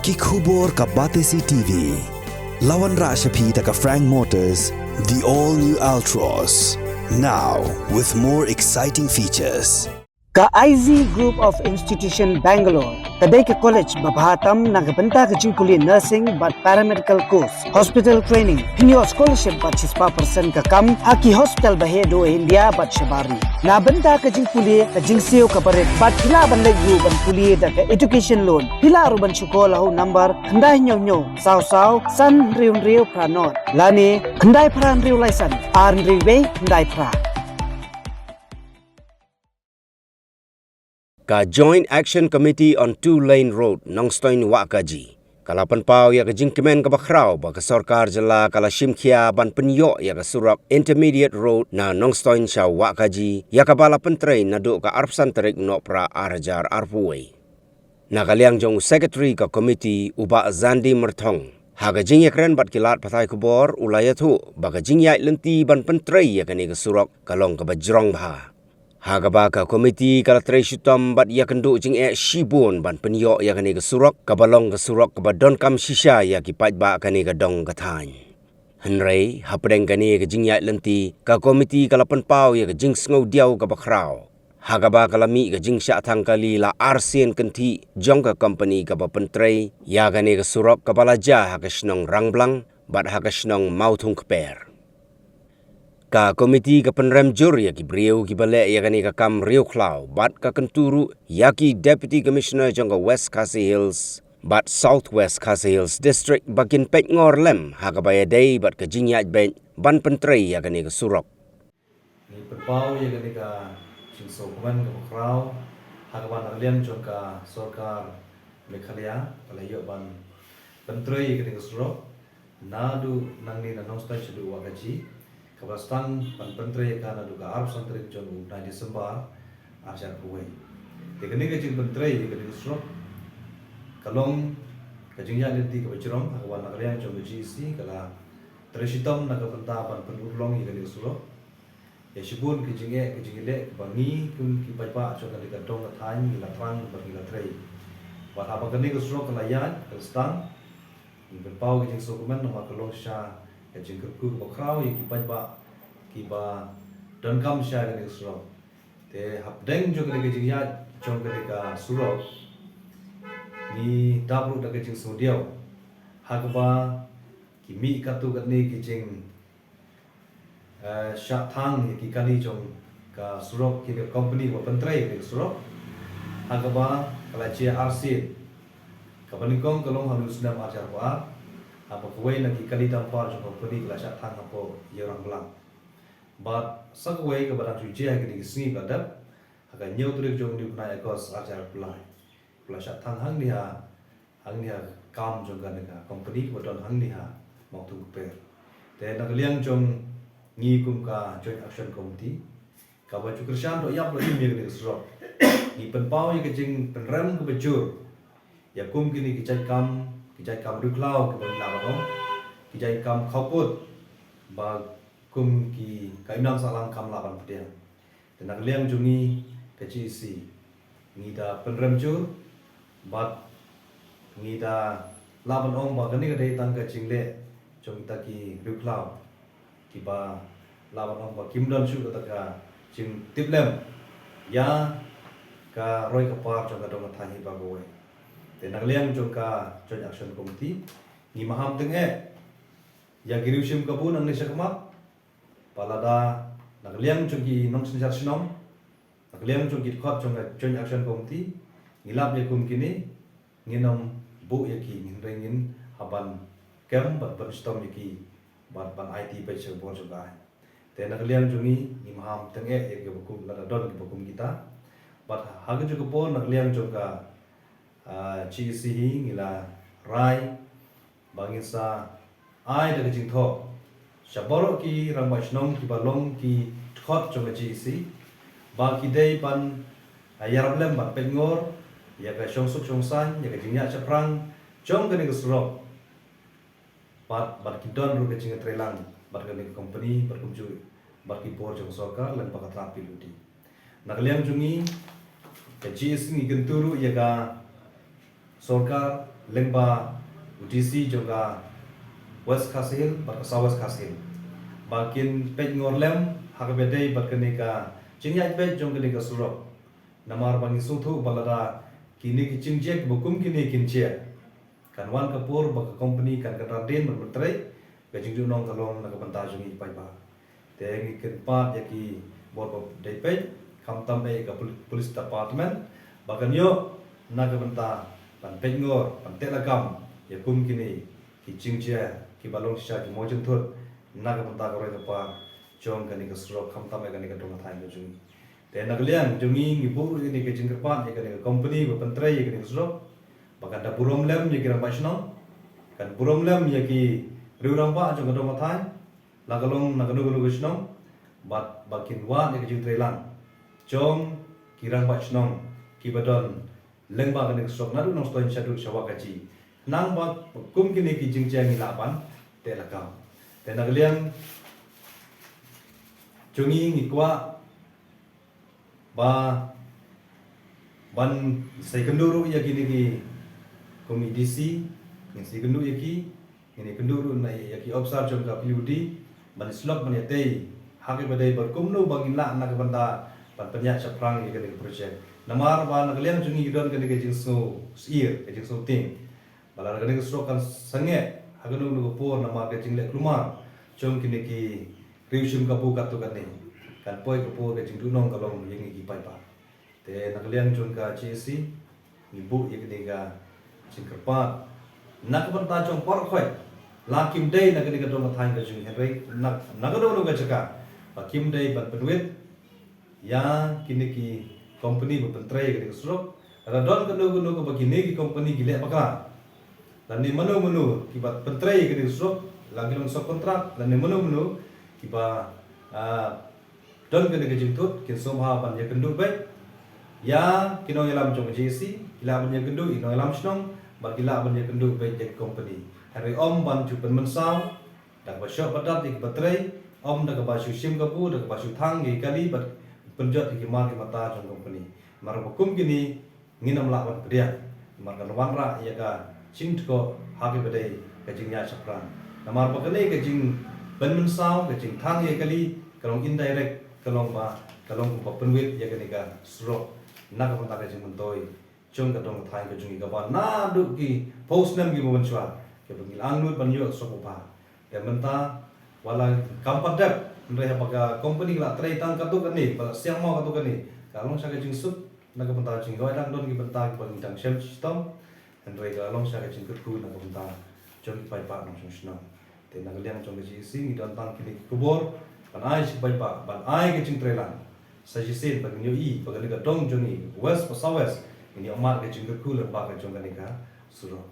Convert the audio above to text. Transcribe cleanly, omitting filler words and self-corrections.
Kikubor ka Batesi TV. Lawan Rashapi taka Frank Motors, the all-new Altros. Now, with more exciting features. Ka IZ Group of Institution Bangalore, kadai ke college babahatam nagabenta ke jingkuli nursing but paramedical course, hospital training, pinyo scholarship but 6% ka kam, haki hospital bahedo India but shabari. Na benta ke jingkuli ke jingsio ka baret but pila ban legu ban kuli da ke education loan. Pila ruban sekolah ho number kendai nyo saw san riu pranot. Lani kendai pran riu laisan, ar riu kendai pra. Ka Joint Action Committee on Two-Lane Road Nongstoin Wakaji. Kalapan pau ya ka jingkemen ka bakrau ba ka sorkar jela kala shimkhia ban penyo ya ka surak Intermediate Road na Nongstoin sha Wakaji ya ka bala pentrei na do ka arpsan terik no pra arajar arpuwe. Na kaliang jong secretary ka committee uba Zandi Mertong. Haga jing ya kren bat kilat patai kubor ulayatu ba ka jing ya lenti ban pentrei ya ka ni ka surak kalong ka bajrong bah. Hagaba ka komiti kala trei syutam bat ya kendu jing shibun ban penyo ya kani ke surok kabalong ke surok ke badon kam shisha ya ki paj ba kani ke dong katany. Henrei hapdeng kani ke jing ya lenti ka komiti kala penpau ya ke jing sngau diau ke bakrau. Hagaba kala mi ke jing sya thang kali la arsien kenti jong ka company ka ba pentrei ya kani ke surok ke balaja ha ke snong rangblang bat ha ke snong mautung keper. Ka komiti ka penrem jur ya ki brio ki bale ya kani ka kam Rio Klau bat ka kenturu ya ki Deputy Commissioner jongka West Khasi Hills bat Southwest Khasi Hills District bakin pek ngor lem ha ka baya day bat ka jinyaj ben ban pentrei ya kani ka surok. Ni perpau ya kani ka jinso kuman ka krau ha ka ban arlian jongka sorkar Meghalaya kalayo ban pentrei ya kani ka surok nadu nangni na nongsta chudu wakaji Kabastan pan pentre kana duga arab santri jong na Desember arjar kuwe. Teknik kecil pentre ke disrok kalong kajingnya lenti ke bajrong akwan nakalian jong GC kala tresitom na kapenta pan penulong ke disrok. Ya sibun kejingile bangi kun ki pajpa so kan dong kathan ila trang bagi la trei. Wat apa kene disrok kalayan kalstan berpau kejing sokumen nama kalong sha kajing kerku bakrau ya ki ba don kam sha ke surok te hapdeng jo ke kajing ya jong ke ka surok ni dabru da kajing sodiau hakba ki mi katu kat ni kajing sha thang ya ki kali jong ka surok ki company wa pentrei ke surok hakba kala che RC kapanikong kalong halus nam ajar wa apa kuai lagi kali tampar jong company kala sha thang apo yerang belang but sagway ke barang cuci ke di sini badap akan nyau turik jong di punai ekos ajar pelai pelasat thang hang dia kam jong kan ka company bodon hang dia mau tu per te nak liang jong ngi kum ka joint action committee ka ba cu kersan do yap lo mi ke sro ni penpau ye ke jing penrem ke bejur ya kum kini kijai kam ruklau ke bala ba kijai kam khoput ba kum ki kainam salam kam laban pedian tenak liang jungi keci isi ngida penremjur bat ngida laban ong ba gani gadai tang ka jingle jong ta ki ruklau ki ba laban ong ba kimdon shu ta ka jing tiplem ya ka roi ka par jong ka dong thahi ba goe tenak liang jong ka joint action committee ni maham tenge ya girushim kabun ang nisakmat palada nagliang chungi nong sinjar sinom nagliang chungi khot chong joint action committee ngilap le kum kini nginom bu yaki ngrengin haban kem bat stom yaki bat ban IT pe che bor juga te nagliang chungi ni maham tenge e ke bukum la don ke bukum kita bat haga juga por nagliang chunga GC hi ngila rai bangisa ai da jing tho Shaboro ki rangba shnong ki balong ki khot chong GC ba ki dei pan yarablem ba pengor ya ka shong suk shong san ya ka jingya chaprang chong ka ni gusro bat ki don ru ka jinga trelang bat ka ni company bat kumju bat ki por chong soka lan pa ka trapi ludi nagliang jungi ka GC ni genturu ya ka Sorkar lengba UTC juga West Kasil bat South Kasil bakin pej ngorlem hakbedei bat kenika cingya pej jong kenika surok namar bangi suthu balada kini ki cingjek bukum kini kinche kanwan kapur bak company kan kadradin berbetrei gajing nong kalong naga banta jungi pai ba tengi kenpat yaki bot dei pej kamtam ei ka police department bakan yo naga banta pan pengor pan telakam ya kum kini ki cingje ki balong sha ki mojung thut naga banta ko re pa chong kani ka sro kham tam kani ka dong thai no jung te naglian jungi ngi bu ni ke jing pan ya kani company ba pantrai ya kani sro bakan da burom lem ya kira pasno kan burom lem ya ki riurang pa jong ka dong thai lagalong naga no go sno bat bakin wa ya ki jing trelang chong kirang pasno ki badon lengba kani sok nadu nong stoin shadu shawa kaji nang ba kum kini ki jingjang ni lapan te lakam te naglian jungi ngi kwa ba ban sai kenduru ya kini ki komidisi ni sai kenduru ya ki ini kenduru na ya ki obsar jong ka PUD ban slok ban yate hagi badai berkumnu bangin la na banda ban penyak chaprang ya kini project namar ba naglian jungi idon kani ke jingso ir ke jingso ting balar kani ke strokan sange haganu nu por namar ke jingle klumar chom kini ki riushim kapu katu kani kan poi kapu ke jingdu nong kalong yengi ki pai pa te naglian jun ka chesi ni bu ye kini ga jingkerpa nak banta chong por khoi la kim dei na kani ka dong thai ka jung henrei nak nagado nu ga chaka ba kim dei ban penwit ya kini ki company berpentrai ke surok radon kenu ke bagi ki company gile bakla dan ni manu kibat pentrai ke surok lagi long sok kontrak dan ni manu kiba don ke jintut kin somha ban ya kendu baik ya kino yalam jong JC ila ban ya kendu ino yalam snong bagila ban ya kendu baik je company hari om ban chu pen mensau dak ba shop badat di batrai om dak ba shu sim kapu dak ba shu thang ge kali bat penjat di mar ki mata jong company mar hukum gini nginam lawan pedia mar kan wanra ya ka cing ko hage bedai ka jing ya chapran namar bakale ka jing ben men saw ka jing thang ye kali kalong indirect kalong ba penwit ya ka sro na ka mata ka jing mentoi chung ka dong thai ka jing ka ba na du ki post nam gi bon chwa ke bangil angnut ban yo so pa ya menta wala kampadap mereka pakai company lah tray tang katu kan ni, pada siang mau katu kan ni. Kalau saya kecing sup, nak kebentar cing kau ada don kebentar paling tang shell system, dan mereka kalau saya kecing ketku nak kebentar, jom pai pak nong senang. Tapi nak liang jom kecing sing dan tang kini kubur, ban ai si pai pak, ban ai kecing tray lang. Saya sen bagi nyoi, bagi ni dong jom ni west pasal west, ini amat kecing ketku lepas kecing kan ni ka surau.